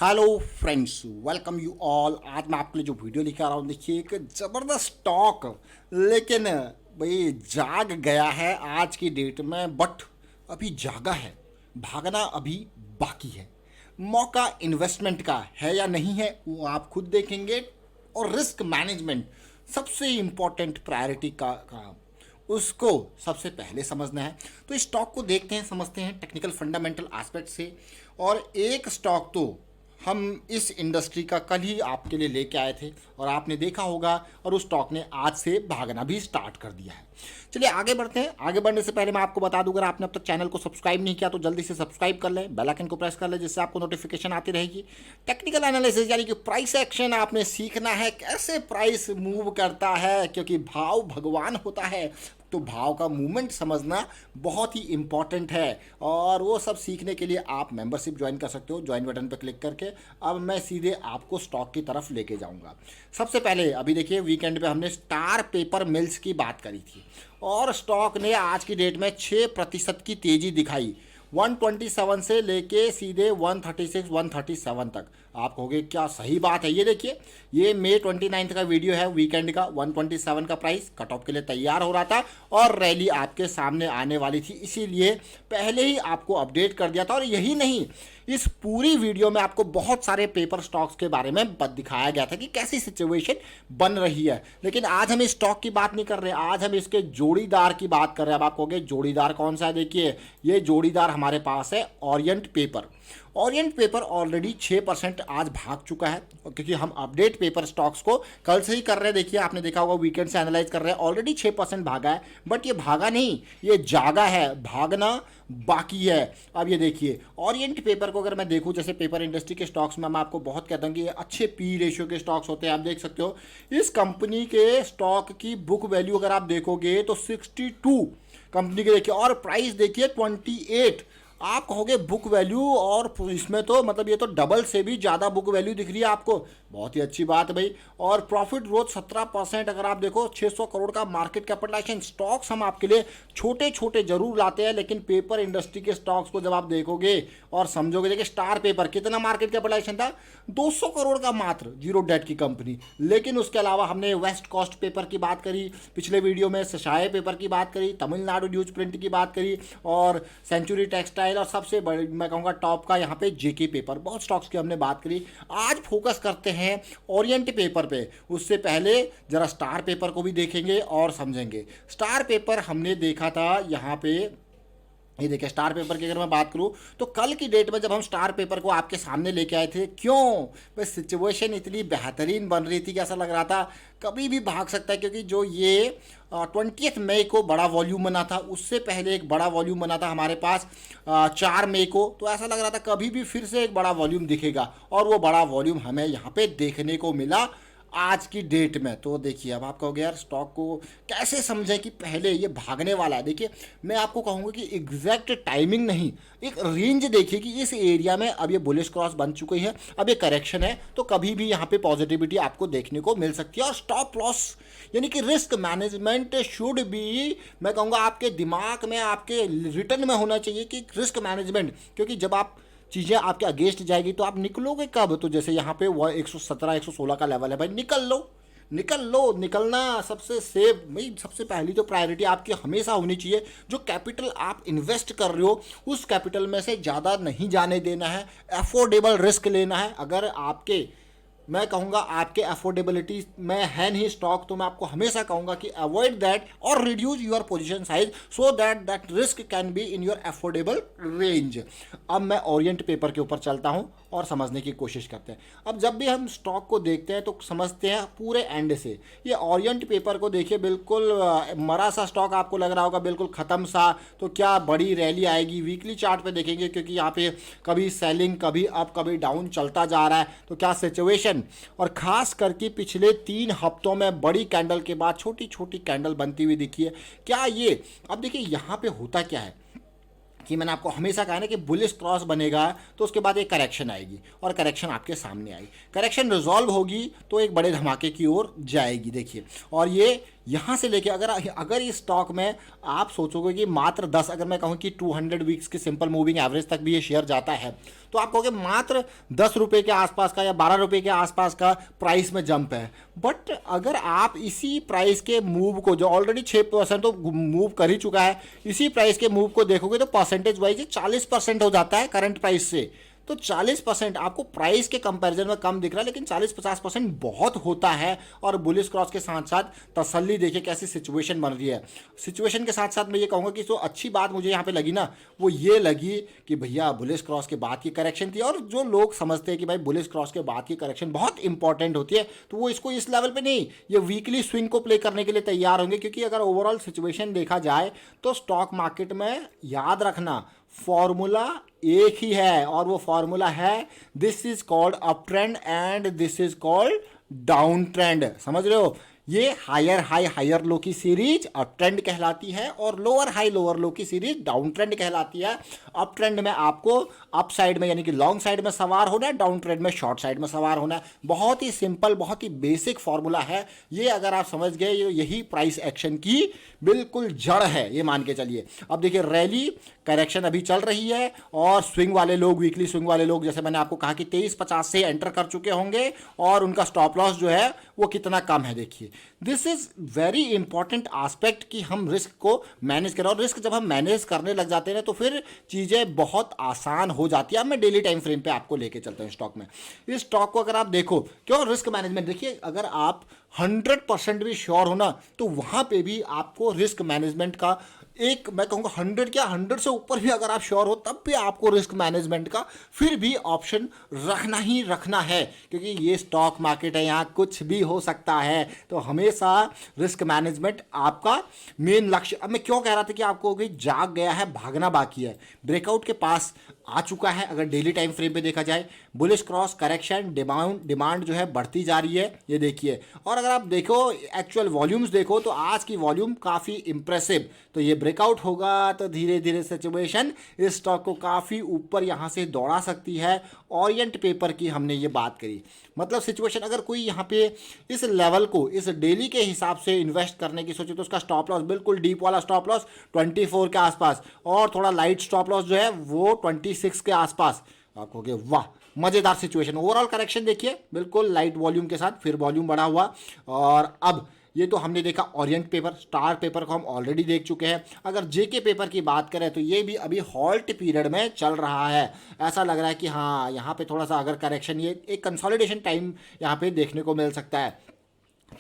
Hello friends, welcome you all. आज मैं आपके लिए जो वीडियो लेकर आ रहा हूँ, देखिए एक ज़बरदस्त स्टॉक, लेकिन भाई जाग गया है आज की डेट में, बट अभी जागा है, भागना अभी बाकी है। मौका इन्वेस्टमेंट का है या नहीं है वो आप खुद देखेंगे। और रिस्क मैनेजमेंट सबसे इम्पोर्टेंट प्रायोरिटी का काम, उसको सबसे पहले समझना है। तो इस स्टॉक को देखते हैं, समझते हैं टेक्निकल फंडामेंटल एस्पेक्ट से। और एक स्टॉक तो हम इस इंडस्ट्री का कल ही आपके लिए लेके आए थे और आपने देखा होगा, और उस स्टॉक ने आज से भागना भी स्टार्ट कर दिया है। चलिए आगे बढ़ते हैं। आगे बढ़ने से पहले मैं आपको बता दूं, अगर आपने अब तक चैनल को सब्सक्राइब नहीं किया तो जल्दी से सब्सक्राइब कर लें, बेल आइकन को प्रेस कर लें, जिससे आपको नोटिफिकेशन आती रहेगी। टेक्निकल एनालिसिस यानी कि प्राइस एक्शन आपने सीखना है, कैसे प्राइस मूव करता है, क्योंकि भाव भगवान होता है, तो भाव का मूवमेंट समझना बहुत ही इंपॉर्टेंट है। और वो सब सीखने के लिए आप मेंबरशिप ज्वाइन कर सकते हो, ज्वाइन बटन पर क्लिक करके। अब मैं सीधे आपको स्टॉक की तरफ लेके जाऊंगा। सबसे पहले अभी देखिए, वीकेंड पे हमने स्टार पेपर मिल्स की बात करी थी और स्टॉक ने आज की डेट में 6% की तेजी दिखाई, 127 से लेके सीधे 136 137 तक। आप कहोगे क्या सही बात है? ये देखिए, ये मई 29 का वीडियो है, वीकेंड का। 127 का प्राइस कट ऑफ के लिए तैयार हो रहा था और रैली आपके सामने आने वाली थी, इसीलिए पहले ही आपको अपडेट कर दिया था। और यही नहीं, इस पूरी वीडियो में आपको बहुत सारे पेपर स्टॉक्स के बारे में दिखाया गया था कि कैसी सिचुएशन बन रही है। लेकिन आज हम इस स्टॉक की बात नहीं कर रहे, आज हम इसके जोड़ीदार की बात कर रहे हैं। अब आप कहोगे जोड़ीदार कौन सा है? देखिए, ये जोड़ीदार हमारे पास है Orient paper. Orient paper already 6% आज भाग चुका है, क्योंकि हम अपडेट पेपर स्टॉक्स को कल से ही कर रहे हैं। देखिए, आपने देखा होगा, वीकेंड से एनालाइज कर रहे हैं, ऑलरेडी 6% भागा है। बट ये भागा नहीं, ये जागा है, भागना बाकी है। अब ये देखिए, ओरिएंट पेपर को अगर मैं देखूं, जैसे पेपर इंडस्ट्री के स्टॉक्स में मैं आपको बहुत कहता हूं कि ये अच्छे पी रेशियो के स्टॉक्स होते हैं। आप देख सकते हो, इस कंपनी के स्टॉक की बुक वैल्यू अगर आप देखोगे तो 62 कंपनी के देखिए, और प्राइस देखिए 28। आप कहोगे बुक वैल्यू, और इसमें तो मतलब ये तो डबल से भी ज़्यादा बुक वैल्यू दिख रही है आपको। बहुत ही अच्छी बात है भाई। और प्रॉफिट ग्रोथ 17%। अगर आप देखो, 600 करोड़ का मार्केट कैपिटलाइजेशन। स्टॉक्स हम आपके लिए छोटे छोटे जरूर लाते हैं, लेकिन पेपर इंडस्ट्री के स्टॉक्स को जब आप देखोगे और समझोगे, देखिए स्टार पेपर कितना मार्केट कैपिटलाइजेशन था, 200 करोड़ का मात्र, जीरो डेट की कंपनी। लेकिन उसके अलावा हमने वेस्ट कोस्ट पेपर की बात करी पिछले वीडियो में, सशाए पेपर की बात करी, तमिलनाडु न्यूज प्रिंट की बात करी, और सेंचुरी टेक्सटाइल, और सबसे बड़ी मैं कहूँगा टॉप का यहाँ पे जेके पेपर। बहुत स्टॉक्स की हमने बात करी। आज फोकस करते हैं ओरिएंट पेपर पे। उससे पहले जरा स्टार पेपर को भी देखेंगे और समझेंगे। स्टार पेपर हमने देखा था यहाँ पे, ये देखिए स्टार पेपर की अगर मैं बात करूं तो कल की डेट में जब हम स्टार पेपर को आपके सामने लेके आए थे, क्यों भाई सिचुएशन इतनी बेहतरीन बन रही थी कि ऐसा लग रहा था कभी भी भाग सकता है। क्योंकि जो ये 20 मई को बड़ा वॉल्यूम बना था, उससे पहले एक बड़ा वॉल्यूम बना था हमारे पास 4 मई को, तो ऐसा लग रहा था कभी भी फिर से एक बड़ा वॉल्यूम दिखेगा, और वो बड़ा वॉल्यूम हमें यहाँ पे देखने को मिला आज की डेट में। तो देखिए, अब आप कहोगे यार स्टॉक को कैसे समझें कि पहले ये भागने वाला है। देखिए, मैं आपको कहूँगा कि एग्जैक्ट टाइमिंग नहीं, एक रेंज देखिए कि इस एरिया में अब ये बुलिश क्रॉस बन चुकी है, अब ये करेक्शन है, तो कभी भी यहाँ पे पॉजिटिविटी आपको देखने को मिल सकती है। और स्टॉप लॉस यानी कि रिस्क मैनेजमेंट शुड बी, मैं कहूँगा आपके दिमाग में, आपके रिटर्न में होना चाहिए कि रिस्क मैनेजमेंट। क्योंकि जब आप चीज़ें आपके अगेंस्ट जाएगी तो आप निकलोगे कब? तो जैसे यहाँ पे वो 117 116 का लेवल है भाई, निकल लो निकल लो। निकलना सबसे सेफ भाई, सबसे पहली तो प्रायोरिटी आपकी हमेशा होनी चाहिए। जो कैपिटल आप इन्वेस्ट कर रहे हो, उस कैपिटल में से ज़्यादा नहीं जाने देना है, अफोर्डेबल रिस्क लेना है। अगर आपके, मैं कहूँगा आपके अफोर्डेबिलिटी में है नहीं स्टॉक, तो मैं आपको हमेशा कहूँगा कि अवॉइड दैट और reduce your position size, so that that risk can be in your affordable range. अब मैं ओरिएंट पेपर के ऊपर चलता हूँ और समझने की कोशिश करते हैं। अब जब भी हम स्टॉक को देखते हैं तो समझते हैं पूरे एंड से। ये ओरिएंट पेपर को देखिए, बिल्कुल मरा सा स्टॉक आपको लग रहा होगा, बिल्कुल ख़त्म सा। तो क्या बड़ी रैली आएगी? वीकली चार्ट पे देखेंगे, क्योंकि यहाँ पे कभी सेलिंग, कभी अप, कभी डाउन चलता जा रहा है। तो क्या सिचुएशन, और खास करके पिछले 3 हफ्तों में बड़ी कैंडल के बाद छोटी छोटी कैंडल बनती हुई दिखी है। क्या ये, अब देखिए यहाँ पे होता क्या है कि मैंने आपको हमेशा कहा ना कि बुलिश क्रॉस बनेगा तो उसके बाद एक करेक्शन आएगी, और करेक्शन आपके सामने आएगी, करेक्शन रिजॉल्व होगी तो एक बड़े धमाके की ओर जाएगी। देखिए, और ये यहाँ से लेके अगर अगर इस स्टॉक में आप सोचोगे कि मात्र 10, अगर मैं कहूँ कि 200 वीक्स की सिंपल मूविंग एवरेज तक भी ये शेयर जाता है, तो आप कहोगे मात्र 10 रुपये के आसपास का या 12 रुपये के आसपास का प्राइस में जंप है। बट अगर आप इसी प्राइस के मूव को, जो ऑलरेडी 6% तो मूव कर ही चुका है, इसी प्राइस के मूव को देखोगे तो परसेंटेज वाइज 40% हो जाता है करंट प्राइस से। तो 40% आपको प्राइस के कंपैरिजन में कम दिख रहा है, लेकिन 40-50% बहुत होता है। और बुलिश क्रॉस के साथ साथ तसल्ली देखिए कैसी सिचुएशन बन रही है। सिचुएशन के साथ साथ मैं ये कहूँगा कि जो अच्छी बात मुझे यहाँ पे लगी ना, वो ये लगी कि भैया बुलिश क्रॉस के बाद की करेक्शन थी, और जो लोग समझते हैं कि भाई बुलिश क्रॉस के बाद की करेक्शन बहुत इंपॉर्टेंट होती है, तो वो इसको इस लेवल पे नहीं, ये वीकली स्विंग को प्ले करने के लिए तैयार होंगे। क्योंकि अगर ओवरऑल सिचुएशन देखा जाए तो स्टॉक मार्केट में याद रखना फॉर्मूला एक ही है, और वो फॉर्मूला है this is called up trend and this is called down trend. समझ रहे हो? ये हायर हाई हायर लो की सीरीज अप ट्रेंड कहलाती है, और लोअर हाई लोअर लो की सीरीज डाउन ट्रेंड कहलाती है। अप ट्रेंड में आपको अप साइड में यानी कि लॉन्ग साइड में सवार होना है, डाउन ट्रेंड में शॉर्ट साइड में सवार होना है। बहुत ही सिंपल, बहुत ही बेसिक फॉर्मूला है ये। अगर आप समझ गए, यही प्राइस एक्शन की बिल्कुल जड़ है, ये मान के चलिए। अब देखिए रैली करेक्शन अभी चल रही है, और स्विंग वाले लोग, वीकली स्विंग वाले लोग, जैसे मैंने आपको कहा कि 23.50 से एंटर कर चुके होंगे, और उनका स्टॉप लॉस जो है वो कितना कम है देखिए। This is very important aspect कि हम रिस्क को मैनेज करें, और रिस्क जब हम मैनेज करने लग जाते हैं ना, तो फिर चीज़ें बहुत आसान हो जाती है। अब मैं डेली टाइम फ्रेम पे आपको लेके चलता हूँ स्टॉक में। इस स्टॉक को अगर आप देखो, क्यों रिस्क मैनेजमेंट देखिए, अगर आप 100% भी श्योर हो ना, तो वहाँ पे भी आपको रिस्क मैनेजमेंट का एक, मैं कहूँगा 100 क्या 100 से ऊपर भी अगर आप श्योर हो, तब भी आपको रिस्क मैनेजमेंट का फिर भी ऑप्शन रखना ही रखना है। क्योंकि ये स्टॉक मार्केट है, यहाँ कुछ भी हो सकता है, तो हमेशा रिस्क मैनेजमेंट आपका मेन लक्ष्य। अब मैं क्यों कह रहा था कि आपको कि जाग गया है, भागना बाकी है, ब्रेकआउट के पास आ चुका है। अगर डेली टाइम फ्रेम पे देखा जाए, बुलिश क्रॉस करेक्शन, डिमांड जो है बढ़ती जा रही है, ये देखिए। और अगर आप देखो एक्चुअल वॉल्यूम्स देखो, तो आज की वॉल्यूम काफ़ी इंप्रेसिव। तो ये ब्रेकआउट होगा तो धीरे धीरे सिचुएशन इस स्टॉक को काफ़ी ऊपर यहाँ से दौड़ा सकती है। ओरिएंट पेपर की हमने ये बात करी, मतलब सिचुएशन अगर कोई यहाँ पे इस लेवल को इस डेली के हिसाब से इन्वेस्ट करने की सोचे, तो उसका स्टॉप लॉस बिल्कुल डीप वाला स्टॉप लॉस 24 के आसपास, और थोड़ा लाइट स्टॉप लॉस जो है वो 26 के आसपास। आप कहोगे वाह मज़ेदार सिचुएशन। ओवरऑल करेक्शन देखिए बिल्कुल लाइट वॉल्यूम के साथ, फिर वॉल्यूम बढ़ा हुआ। और अब ये तो हमने देखा ओरिएंट पेपर, स्टार पेपर को हम ऑलरेडी देख चुके हैं। अगर जेके पेपर की बात करें, तो ये भी अभी हॉल्ट पीरियड में चल रहा है। ऐसा लग रहा है कि हाँ, यहाँ पे थोड़ा सा अगर करेक्शन, ये एक कंसोलिडेशन टाइम यहाँ पे देखने को मिल सकता है।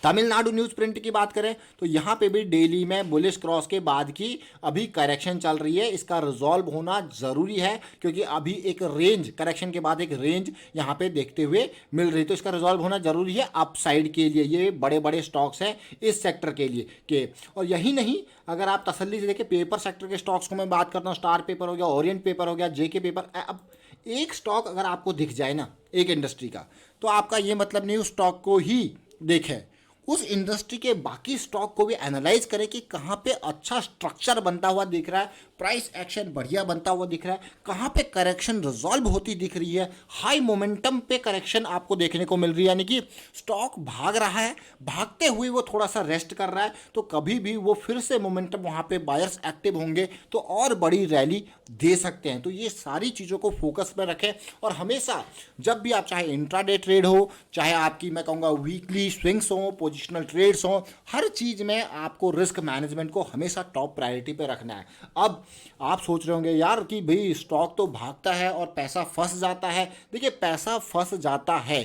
तमिलनाडु न्यूज़ प्रिंट की बात करें, तो यहाँ पे भी डेली में बुलिश क्रॉस के बाद की अभी करेक्शन चल रही है। इसका रिजॉल्व होना ज़रूरी है, क्योंकि अभी एक रेंज, करेक्शन के बाद एक रेंज यहाँ पे देखते हुए मिल रही, तो इसका रिजॉल्व होना ज़रूरी है अपसाइड के लिए। ये बड़े बड़े स्टॉक्स हैं इस सेक्टर के लिए के। और यही नहीं, अगर आप तसल्ली से देखें पेपर सेक्टर के स्टॉक्स को मैं बात करता हूँ, स्टार पेपर हो गया, ओरिएंट पेपर हो गया, जेके पेपर। अब एक स्टॉक अगर आपको दिख जाए ना एक इंडस्ट्री का, तो आपका ये मतलब नहीं उस स्टॉक को ही देखें, उस इंडस्ट्री के बाकी स्टॉक को भी एनालाइज करें कि कहाँ पे अच्छा स्ट्रक्चर बनता हुआ दिख रहा है, प्राइस एक्शन बढ़िया बनता हुआ दिख रहा है, कहाँ पे करेक्शन रिजॉल्व होती दिख रही है, हाई मोमेंटम पे करेक्शन आपको देखने को मिल रही है। यानी कि स्टॉक भाग रहा है, भागते हुए वो थोड़ा सा रेस्ट कर रहा है, तो कभी भी वो फिर से मोमेंटम वहाँ पे बायर्स एक्टिव होंगे तो और बड़ी रैली दे सकते हैं। तो ये सारी चीज़ों को फोकस में रखें, और हमेशा जब भी आप, चाहे इंट्राडे ट्रेड हो, चाहे आपकी मैं कहूँगा वीकली स्विंग्स हो, पोजिशनल ट्रेड्स हो, हर चीज़ में आपको रिस्क मैनेजमेंट को हमेशा टॉप प्रायोरिटी पे रखना है। अब आप सोच रहे होंगे यार कि भाई स्टॉक तो भागता है और पैसा फंस जाता है। देखिए पैसा फंस जाता है,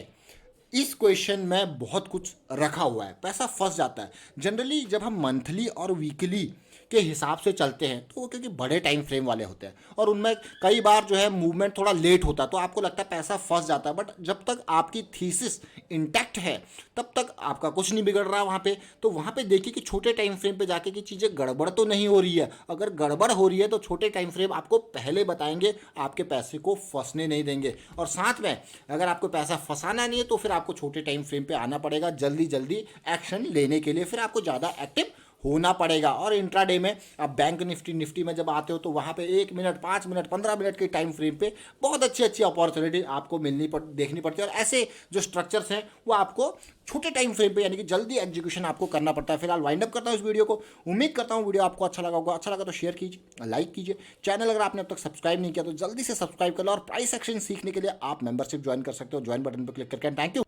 इस क्वेश्चन में बहुत कुछ रखा हुआ है। पैसा फंस जाता है जनरली जब हम मंथली और वीकली के हिसाब से चलते हैं, तो वो क्योंकि बड़े टाइम फ्रेम वाले होते हैं और उनमें कई बार जो है मूवमेंट थोड़ा लेट होता है, तो आपको लगता है पैसा फंस जाता है। बट जब तक आपकी थीसिस इंटैक्ट है तब तक आपका कुछ नहीं बिगड़ रहा वहाँ पे। तो वहाँ पे देखिए कि छोटे टाइम फ्रेम पे जाके कि चीज़ें गड़बड़ तो नहीं हो रही है। अगर गड़बड़ हो रही है तो छोटे टाइम फ्रेम आपको पहले बताएंगे, आपके पैसे को फंसने नहीं देंगे। और साथ में अगर आपको पैसा फंसाना नहीं है तो फिर आपको छोटे टाइम फ्रेम पे आना पड़ेगा जल्दी जल्दी एक्शन लेने के लिए, फिर आपको ज़्यादा एक्टिव होना पड़ेगा। और इंट्राडे में आप बैंक निफ्टी में जब आते हो तो वहाँ पे 1 मिनट, 5 मिनट, 15 मिनट के टाइम फ्रेम पे बहुत अच्छी अच्छी अपॉर्चुनिटी आपको देखनी पड़ती है। और ऐसे जो स्ट्रक्चर्स हैं वो आपको छोटे टाइम फ्रेम पे यानी कि जल्दी एग्जीक्यूशन आपको करना पड़ता है। फिलहाल वाइंड अप करता हूँ इस वीडियो को। उम्मीद करता हूँ वीडियो आपको अच्छा लगा होगा। अच्छा लगा तो शेयर कीजिए, लाइक कीजिए। चैनल अगर आपने अब तक सब्सक्राइब नहीं किया तो जल्दी से सब्सक्राइब कर लो। और प्राइस एक्शन सीखने के लिए आप मेंबरशिप ज्वाइन कर सकते हो, ज्वाइन बटन पर क्लिक करके। Thank you.